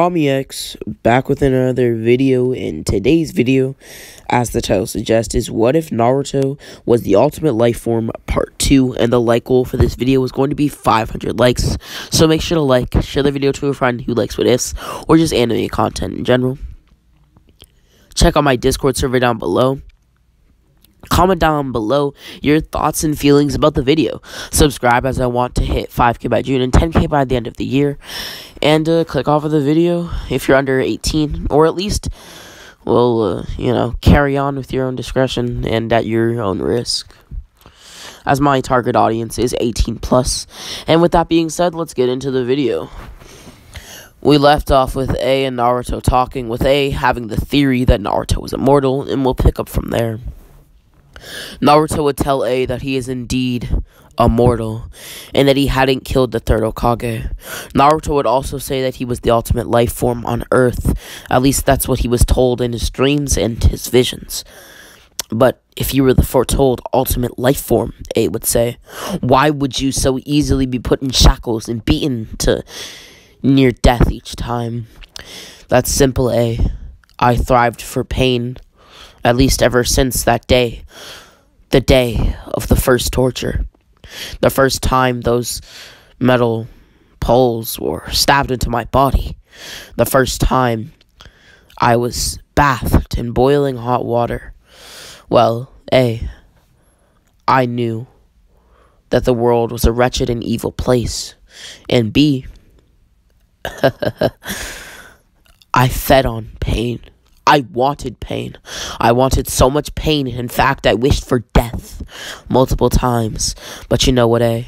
X back with another video. In today's video, as the title suggests, is what if Naruto was the ultimate life form part 2, and the like goal for this video is going to be 500 likes. So make sure to like, share the video to a friend who likes what ifs or just anime content in general. Check out my Discord server down below. Comment down below your thoughts and feelings about the video. Subscribe, as I want to hit 5K by June and 10K by the end of the year. And click off of the video if you're under 18, or at least, well, carry on with your own discretion and at your own risk, as my target audience is 18 plus. And with that being said, let's get into the video. We left off with A and Naruto talking, with A having the theory that Naruto was immortal, and we'll pick up from there. Naruto would tell A that he is indeed immortal, and that he hadn't killed the third Hokage. Naruto would also say that he was the ultimate life form on Earth. At least that's what he was told in his dreams and his visions. But if you were the foretold ultimate life form, A would say, why would you so easily be put in shackles and beaten to near death each time? That's simple, A. I thrived for pain. At least ever since that day. The day of the first torture. The first time those metal poles were stabbed into my body. The first time I was bathed in boiling hot water. Well, A, I knew that the world was a wretched and evil place. And B, I fed on pain. I wanted pain. I wanted so much pain. In fact, I wished for death multiple times. But you know what, A?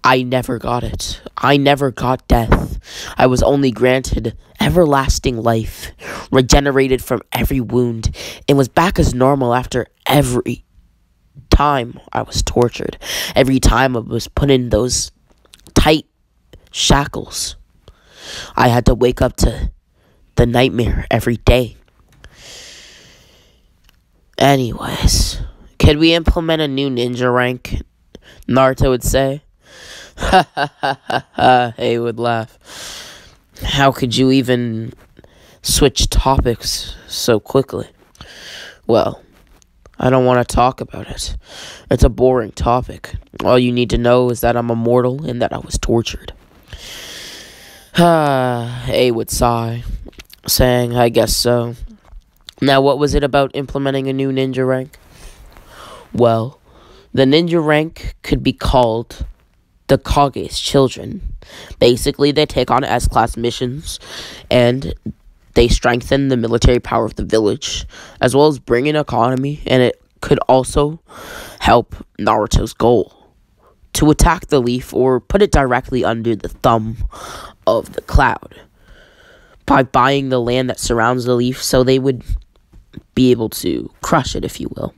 I never got it. I never got death. I was only granted everlasting life, regenerated from every wound, and was back as normal after every time I was tortured. Every time I was put in those tight shackles. I had to wake up to the nightmare every day. Anyways, could we implement a new ninja rank? Naruto would say. Ha ha ha ha ha, he would laugh. How could you even switch topics so quickly? Well, I don't want to talk about it. It's a boring topic. All you need to know is that I'm immortal and that I was tortured. A would sigh, saying, I guess so. Now, what was it about implementing a new ninja rank? Well, the ninja rank could be called the Kage's Children. Basically, they take on S-class missions, and they strengthen the military power of the village, as well as bring in economy, and it could also help Naruto's goal to attack the leaf, or put it directly under the thumb of the cloud, by buying the land that surrounds the leaf, so they would be able to crush it, if you will.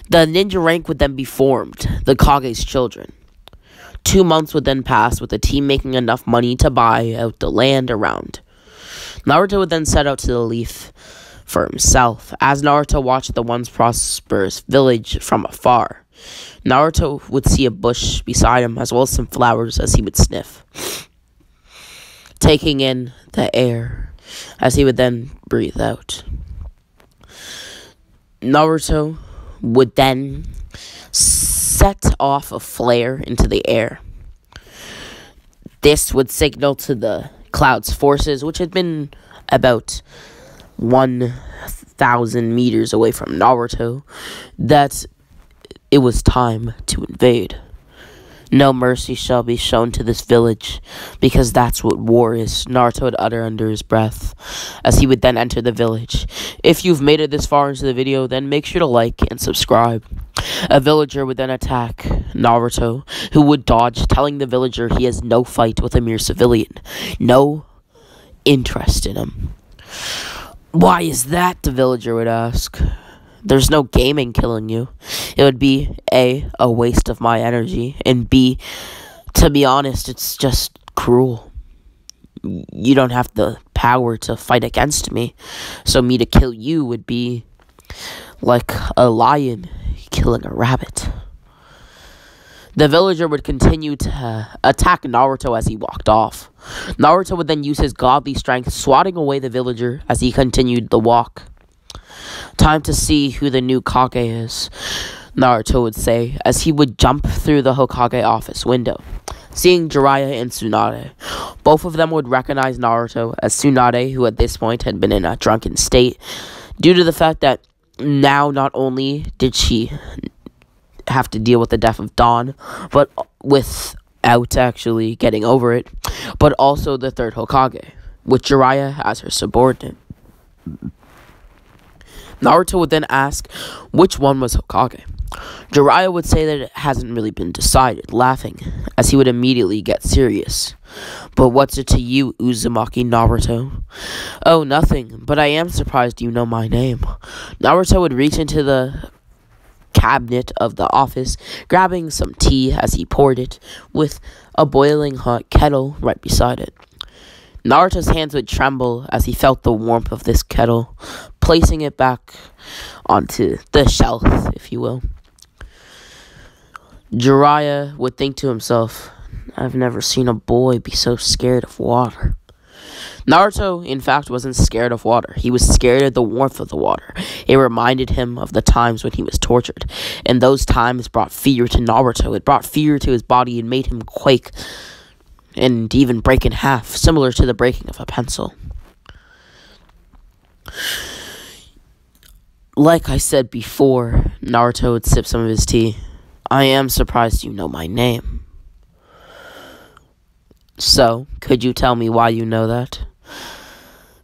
The ninja rank would then be formed, the Kage's Children. 2 months would then pass with the team making enough money to buy out the land around. Naruto would then set out to the leaf for himself. As Naruto watched the once prosperous village from afar, Naruto would see a bush beside him, as well as some flowers, as he would sniff, taking in the air, as he would then breathe out. Naruto would then set off a flare into the air. This would signal to the cloud's forces, which had been about 1,000 meters away from Naruto, that it was time to invade. No mercy shall be shown to this village, because that's what war is, Naruto would utter under his breath, as he would then enter the village. If you've made it this far into the video, then make sure to like and subscribe. A villager would then attack Naruto, who would dodge, telling the villager he has no fight with a mere civilian. No interest in him. Why is that? The villager would ask. There's no gaming killing you. It would be A, a waste of my energy, and B, to be honest, it's just cruel. You don't have the power to fight against me, so me to kill you would be like a lion killing a rabbit. The villager would continue to attack Naruto as he walked off. Naruto would then use his godly strength, swatting away the villager as he continued the walk. "Time to see who the new Kage is," Naruto would say as he would jump through the Hokage office window. Seeing Jiraiya and Tsunade, both of them would recognize Naruto as Tsunade, who at this point had been in a drunken state, due to the fact that now not only did she have to deal with the death of Dawn, but without actually getting over it, but also the third Hokage, with Jiraiya as her subordinate. Naruto would then ask which one was Hokage. Jiraiya would say that it hasn't really been decided, laughing, as he would immediately get serious. "But what's it to you, Uzumaki Naruto?" "Oh, nothing, but I am surprised you know my name." Naruto would reach into the cabinet of the office, grabbing some tea as he poured it, with a boiling hot kettle right beside it. Naruto's hands would tremble as he felt the warmth of this kettle, placing it back onto the shelf, if you will. Jiraiya would think to himself, "I've never seen a boy be so scared of water." Naruto, in fact, wasn't scared of water. He was scared of the warmth of the water. It reminded him of the times when he was tortured, and those times brought fear to Naruto. It brought fear to his body and made him quake and even break in half, similar to the breaking of a pencil. Like I said before, Naruto would sip some of his tea. "I am surprised you know my name." "So, could you tell me why you know that?"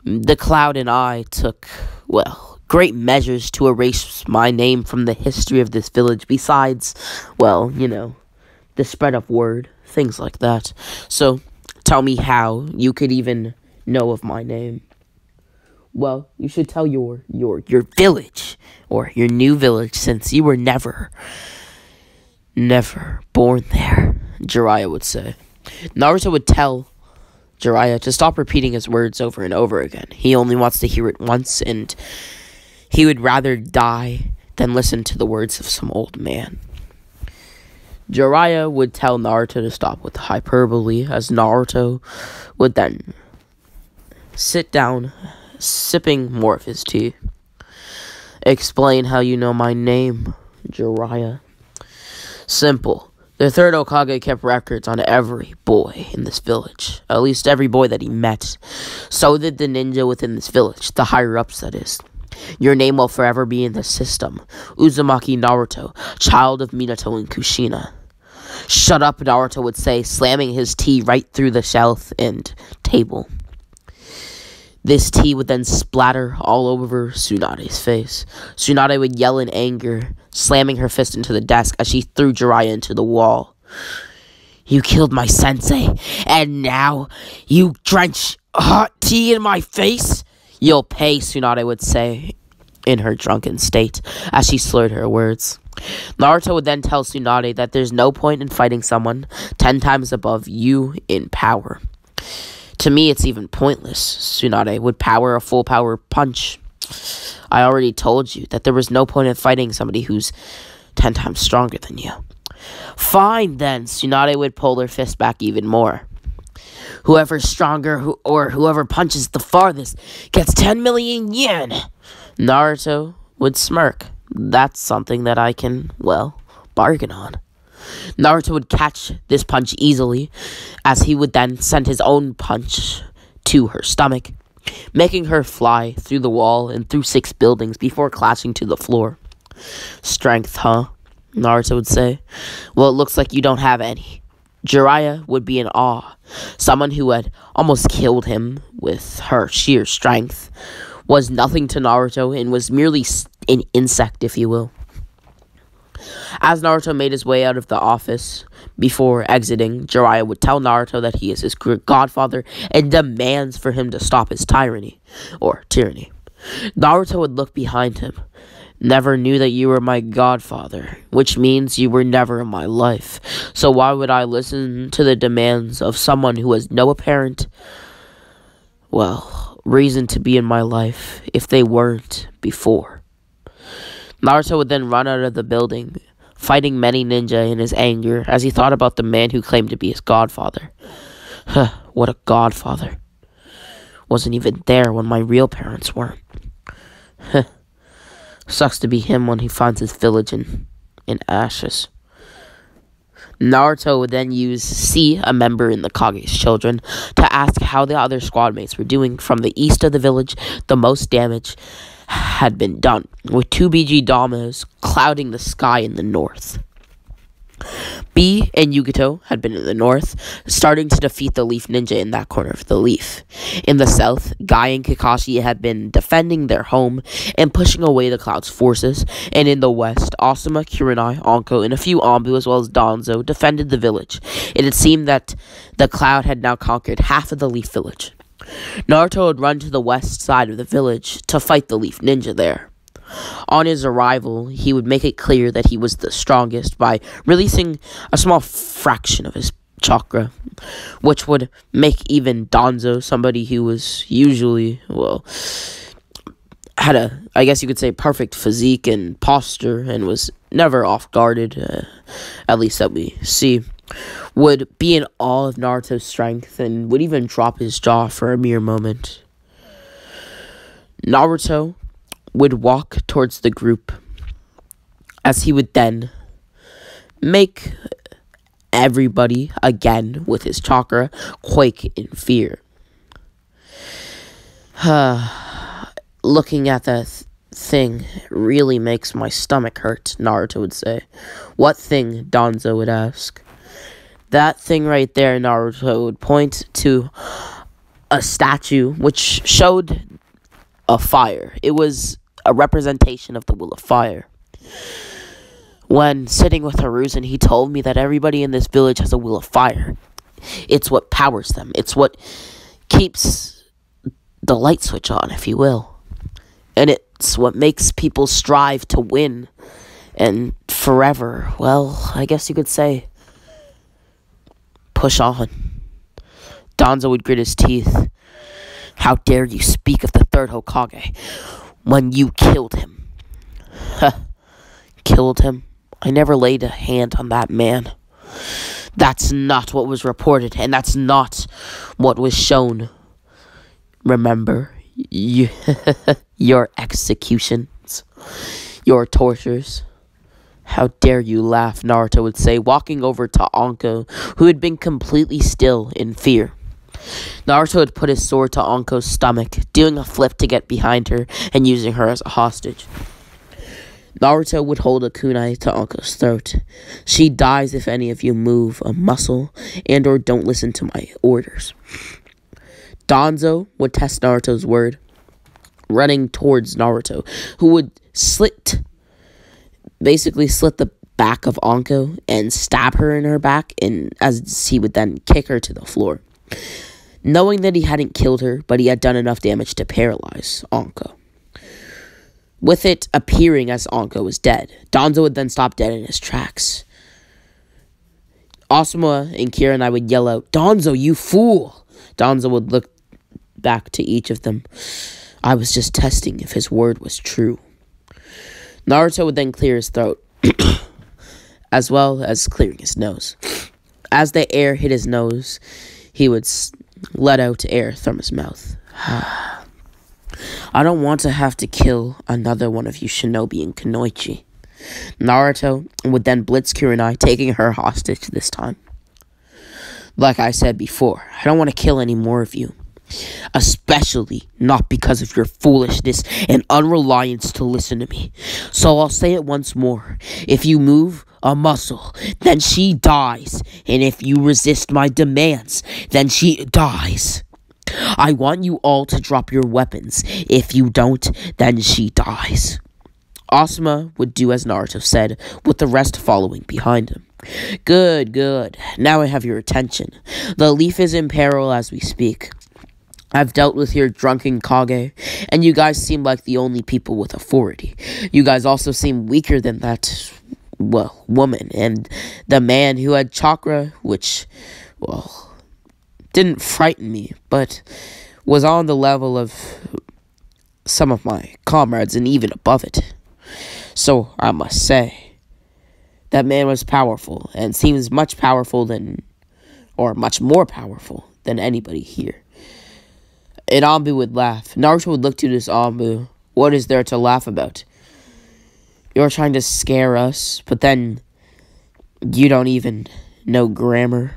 "The Cloud and I took, great measures to erase my name from the history of this village, besides, the spread of word, things like that. So, tell me how you could even know of my name." "Well, you should tell your village, or your new village, since you were never born there," Jiraiya would say. Naruto would tell Jiraiya to stop repeating his words over and over again. He only wants to hear it once, and he would rather die than listen to the words of some old man. Jiraiya would tell Naruto to stop with the hyperbole, as Naruto would then sit down, sipping more of his tea. "Explain how you know my name, Jiraiya." "Simple. The third Hokage kept records on every boy in this village, at least every boy that he met. So did the ninja within this village, the higher-ups, that is. Your name will forever be in the system. Uzumaki Naruto, child of Minato and Kushina." "Shut up," Naruto would say, slamming his tea right through the shelf and table. This tea would then splatter all over Tsunade's face. Tsunade would yell in anger, slamming her fist into the desk as she threw Jiraiya into the wall. "You killed my sensei, and now you drench hot tea in my face? You'll pay," Tsunade would say in her drunken state as she slurred her words. Naruto would then tell Tsunade that there's no point in fighting someone 10 times above you in power. "To me, it's even pointless," Tsunade would power a full power punch. "I already told you that there was no point in fighting somebody who's 10 times stronger than you." "Fine, then," Tsunade would pull her fist back even more. "Whoever's stronger or whoever punches the farthest gets 10 million yen. Naruto would smirk. "That's something that I can, bargain on." Naruto would catch this punch easily, as he would then send his own punch to her stomach, making her fly through the wall and through 6 buildings before crashing to the floor. "Strength, huh?" Naruto would say. "Well, it looks like you don't have any." Jiraiya would be in awe. Someone who had almost killed him with her sheer strength was nothing to Naruto and was merely an insect, if you will. As Naruto made his way out of the office, before exiting, Jiraiya would tell Naruto that he is his godfather and demands for him to stop his tyranny. Naruto would look behind him. "Never knew that you were my godfather, which means you were never in my life. So why would I listen to the demands of someone who has no apparent, reason to be in my life if they weren't before?" Naruto would then run out of the building, fighting many ninja in his anger as he thought about the man who claimed to be his godfather. Huh, what a godfather. Wasn't even there when my real parents weren't. Huh. Sucks to be him when he finds his village in ashes. Naruto would then use C, a member in the Kage's children, to ask how the other squad mates were doing. From the east of the village, the most damage had been done, with 2 BG Damas clouding the sky in the north. B and Yugito had been in the north, starting to defeat the Leaf Ninja in that corner of the Leaf. In the south, Guy and Kakashi had been defending their home and pushing away the Cloud's forces, and in the west, Asuma, Kurenai, Anko, and a few Anbu as well as Danzo defended the village. It had seemed that the Cloud had now conquered half of the Leaf village. Naruto would run to the west side of the village to fight the Leaf Ninja there. On his arrival, he would make it clear that he was the strongest by releasing a small fraction of his chakra, which would make even Danzo, somebody who was usually, had a, I guess you could say, perfect physique and posture and was never off-guarded, at least that we see, would be in awe of Naruto's strength and would even drop his jaw for a mere moment. Naruto would walk towards the group as he would then make everybody, again with his chakra, quake in fear. Looking at that thing really makes my stomach hurt, Naruto would say. What thing? Danzo would ask. That thing right there, Naruto would point to a statue which showed a fire. It was a representation of the will of fire. When sitting with Hiruzen, he told me that everybody in this village has a will of fire. It's what powers them. It's what keeps the light switch on, if you will. And it's what makes people strive to win. And forever, well, I guess you could say, push on. Danzo would grit his teeth. How dare you speak of the third Hokage when you killed him? Killed him? I never laid a hand on that man. That's not what was reported, and that's not what was shown. Remember, your executions, your tortures. How dare you laugh, Naruto would say, walking over to Anko, who had been completely still in fear. Naruto would put his sword to Anko's stomach, doing a flip to get behind her and using her as a hostage. Naruto would hold a kunai to Anko's throat. She dies if any of you move a muscle and or don't listen to my orders. Danzo would test Naruto's word, running towards Naruto, who would basically slit the back of Anko and stab her in her back, and as he would then kick her to the floor. Knowing that he hadn't killed her, but he had done enough damage to paralyze Anko. With it appearing as Anko was dead, Danzo would then stop dead in his tracks. Asuma and Kira and I would yell out, "Danzo, you fool!" Danzo would look back to each of them. I was just testing if his word was true. Naruto would then clear his throat, as well as clearing his nose. As the air hit his nose, he would let out air from his mouth. I don't want to have to kill another one of you shinobi in Kunoichi. Naruto would then blitz Kurenai, taking her hostage this time. Like I said before, I don't want to kill any more of you. Especially not because of your foolishness and unreliance to listen to me. So I'll say it once more. If you move a muscle, then she dies. And if you resist my demands, then she dies. I want you all to drop your weapons. If you don't, then she dies. Asuma would do as Naruto said, with the rest following behind him. Good, good. Now I have your attention. The leaf is in peril as we speak. I've dealt with your drunken Kage, and you guys seem like the only people with authority. You guys also seem weaker than that, woman, and the man who had chakra, which, didn't frighten me, but was on the level of some of my comrades and even above it. So, I must say, That man was powerful, and seems much powerful than, or much more powerful than anybody here. And Anbu would laugh. Naruto would look to this Anbu. What is there to laugh about? You're trying to scare us, but then you don't even know grammar.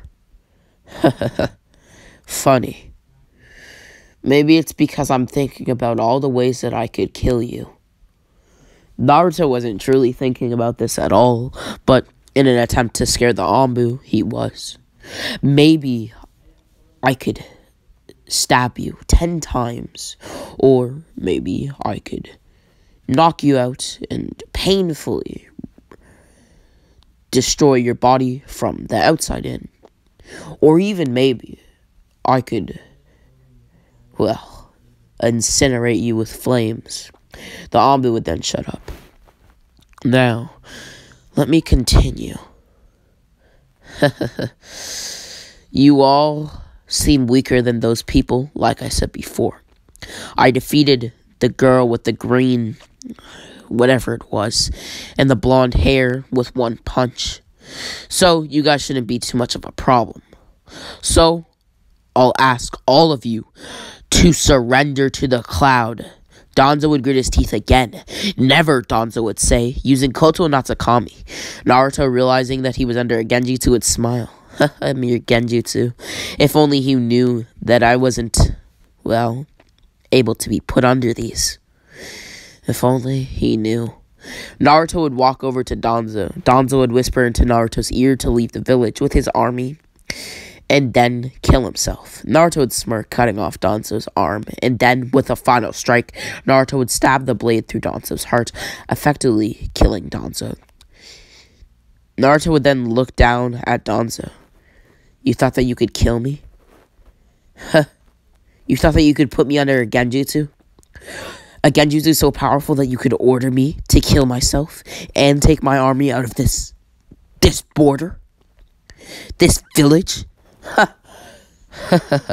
Funny. Maybe it's because I'm thinking about all the ways that I could kill you. Naruto wasn't truly thinking about this at all, but in an attempt to scare the Anbu, he was. Maybe I could stab you 10 times, or maybe I could knock you out and painfully destroy your body from the outside in. Or even maybe I could, well, incinerate you with flames. The Anbu would then shut up. Now, let me continue. You all seem weaker than those people, like I said before. I defeated the girl with the green, whatever it was, and the blonde hair with one punch. So, you guys shouldn't be too much of a problem. So, I'll ask all of you to surrender to the cloud. Danzo would grit his teeth again. Never, Danzo would say, using Koto Natsukami. Naruto, realizing that he was under a genjutsu, would smile. A mere genjutsu. If only he knew that I wasn't, well, able to be put under these. If only he knew. Naruto would walk over to Danzo. Danzo would whisper into Naruto's ear to leave the village with his army and then kill himself. Naruto would smirk, cutting off Danzo's arm, and then, with a final strike, Naruto would stab the blade through Danzo's heart, effectively killing Danzo. Naruto would then look down at Danzo. You thought that you could kill me? You thought that you could put me under a genjutsu? A genjutsu so powerful that you could order me to kill myself and take my army out of this border? This village?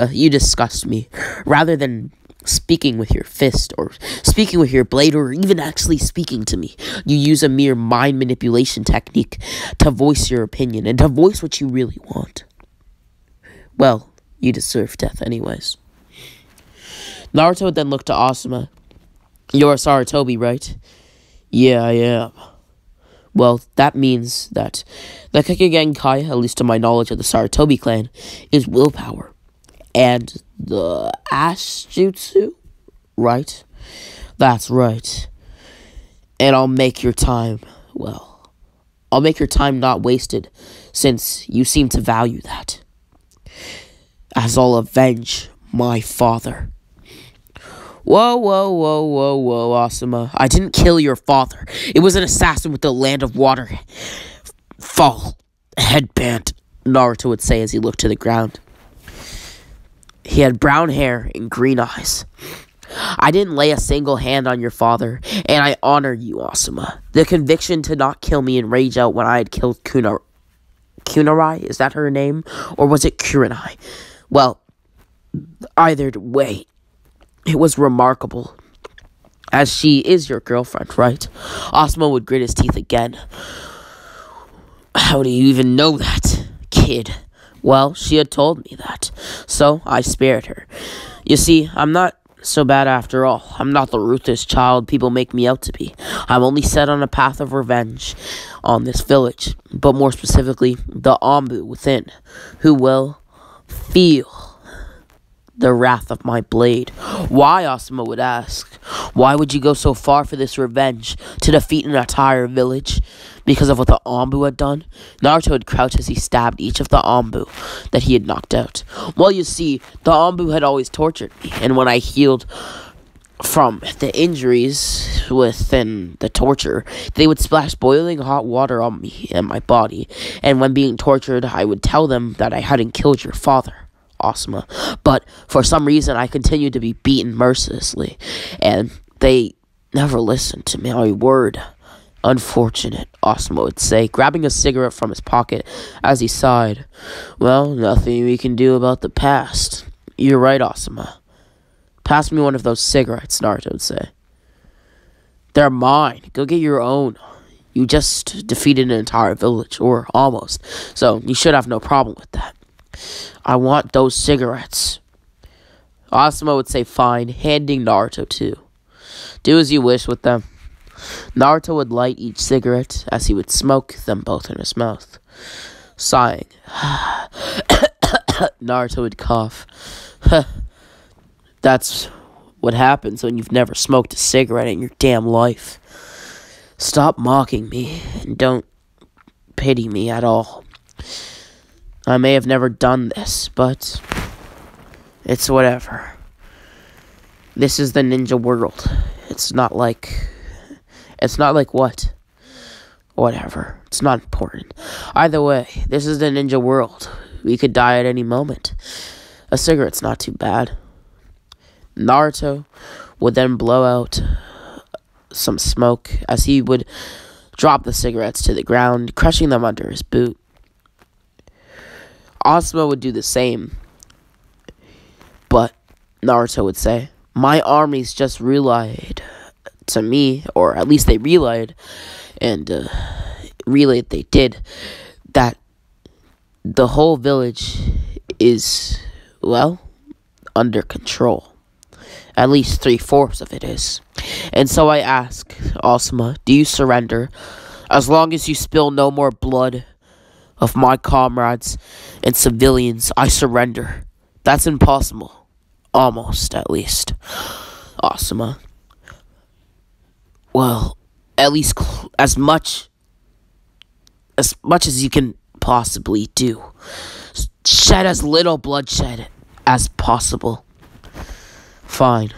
You disgust me. Rather than speaking with your fist or speaking with your blade or even actually speaking to me, you use a mere mind manipulation technique to voice your opinion and to voice what you really want. Well, you deserve death anyways. Naruto would then look to Asuma. You're a Sarutobi, right? Yeah, I am. Well, that means that the Kikigane, at least to my knowledge of the Sarutobi clan, is willpower. And the Ash Jutsu, right? That's right. And I'll make your time, well, I'll make your time not wasted, since you seem to value that. As I'll avenge my father. Whoa, Asuma. I didn't kill your father. It was an assassin with the Land of Water fall headband, Naruto would say as he looked to the ground. He had brown hair and green eyes. I didn't lay a single hand on your father, and I honor you, Asuma. The conviction to not kill me and rage out when I had killed Kunarai, is that her name? Or was it Kurenai? Well, either way, it was remarkable, as she is your girlfriend, right? Asuma would grit his teeth again. How do you even know that, kid? Well, she had told me that, so I spared her. You see, I'm not so bad after all. I'm not the ruthless child people make me out to be. I'm only set on a path of revenge on this village, but more specifically, the Anbu within, who will feel the wrath of my blade. Why, Asuma would ask. Why would you go so far for this revenge, to defeat an entire village? Because of what the Anbu had done? Naruto would crouch as he stabbed each of the Anbu that he had knocked out. Well, you see, the Anbu had always tortured me, and when I healed from the injuries within the torture, they would splash boiling hot water on me and my body, and when being tortured, I would tell them that I hadn't killed your father, Asuma. But for some reason, I continued to be beaten mercilessly, and they never listened to my word. Unfortunate, Asuma would say, grabbing a cigarette from his pocket as he sighed. Well, nothing we can do about the past. You're right, Asuma. Pass me one of those cigarettes, Naruto would say. They're mine. Go get your own. You just defeated an entire village, or almost. So, you should have no problem with that. I want those cigarettes. Asuma would say fine, handing Naruto two. Do as you wish with them. Naruto would light each cigarette as he would smoke them both in his mouth. Sighing. Naruto would cough. That's what happens when you've never smoked a cigarette in your damn life. Stop mocking me and don't pity me at all. I may have never done this, but it's whatever. This is the ninja world. It's not like what? Whatever. It's not important. Either way, this is the ninja world. We could die at any moment. A cigarette's not too bad. Naruto would then blow out some smoke as he would drop the cigarettes to the ground, crushing them under his boot. Asuma would do the same, but Naruto would say, my armies just relayed to me, or at least they relayed, and relayed they did, that the whole village is, well, under control. At least 3/4 of it is. And so I ask, Asuma, do you surrender? As long as you spill no more blood of my comrades and civilians, I surrender. That's impossible. Almost, at least. Asuma. Well, at least as much as you can possibly do. Shed as little bloodshed as possible. Fine.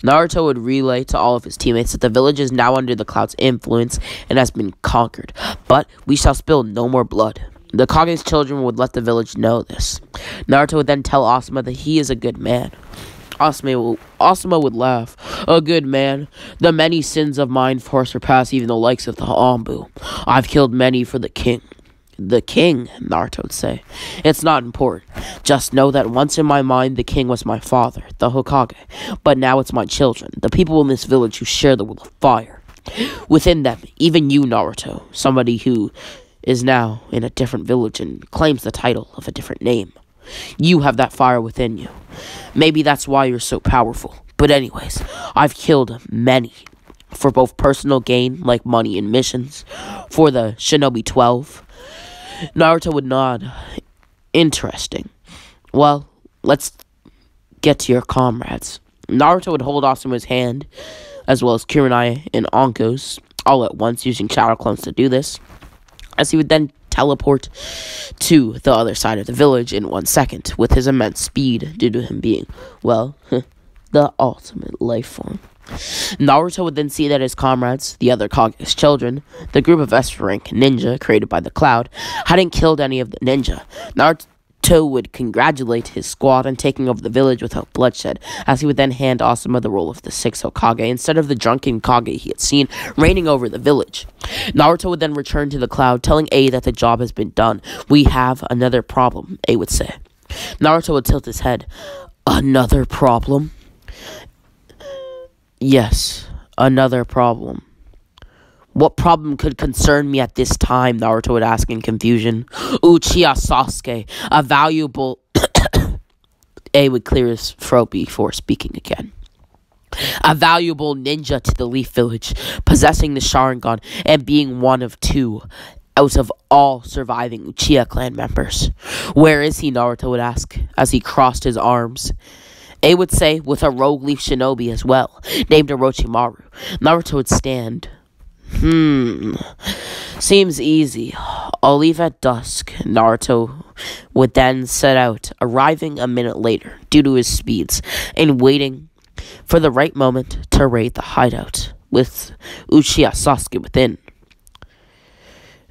Naruto would relay to all of his teammates that the village is now under the cloud's influence and has been conquered, but we shall spill no more blood. The Kage's children would let the village know this. Naruto would then tell Asuma that he is a good man. Asuma would laugh. A good man. The many sins of mine far surpass even the likes of the Anbu. I've killed many for the king. The king, Naruto would say. It's not important. Just know that once in my mind, the king was my father, the Hokage. But now it's my children, the people in this village who share the will of fire. Within them, even you, Naruto, somebody who is now in a different village and claims the title of a different name. You have that fire within you. Maybe that's why you're so powerful. But anyways, I've killed many. For both personal gain, like money and missions. For the Shinobi 12. Naruto would nod. Interesting. Well, let's get to your comrades. Naruto would hold Asuma's hand, as well as Kurenai and Anko's, all at once, using shadow clones to do this, as he would then teleport to the other side of the village in 1 second, with his immense speed, due to him being, well, the ultimate life form. Naruto would then see that his comrades, the other Kage's children, the group of S-rank ninja created by the Cloud, hadn't killed any of the ninja. Naruto would congratulate his squad on taking over the village without bloodshed, as he would then hand Asuma the role of the 6th Hokage instead of the drunken Kage he had seen reigning over the village. Naruto would then return to the Cloud, telling A that the job has been done. We have another problem, A would say. Naruto would tilt his head. Another problem? Yes, another problem. What problem could concern me at this time? Naruto would ask in confusion. Uchiha Sasuke, a valuable... A would clear his throat before speaking again. A valuable ninja to the Leaf Village, possessing the Sharingan and being one of 2 out of all surviving Uchiha clan members. Where is he? Naruto would ask as he crossed his arms. A would say, with a rogue leaf shinobi as well, named Orochimaru. Naruto would stand. Seems easy. I'll leave at dusk. Naruto would then set out, arriving a minute later, due to his speeds, and waiting for the right moment to raid the hideout, with Uchiha Sasuke within.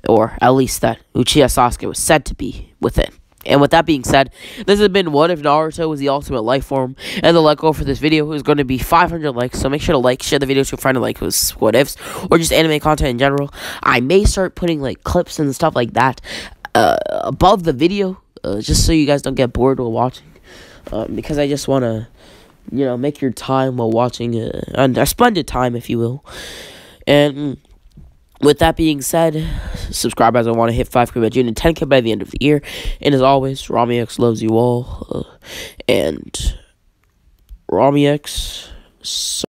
Or, at least that Uchiha Sasuke was said to be within. And with that being said, this has been What If Naruto was the Ultimate Life Form, and the like goal for this video is going to be 500 likes, so make sure to like, share the video to a friend who likes what ifs, or just anime content in general. I may start putting, like, clips and stuff like that, above the video, just so you guys don't get bored while watching, because I just want to, you know, make your time while watching, a splendid time, if you will, and... with that being said, subscribe as I want to hit 5K by June and 10K by the end of the year. And as always, RamiX loves you all. And RamiX...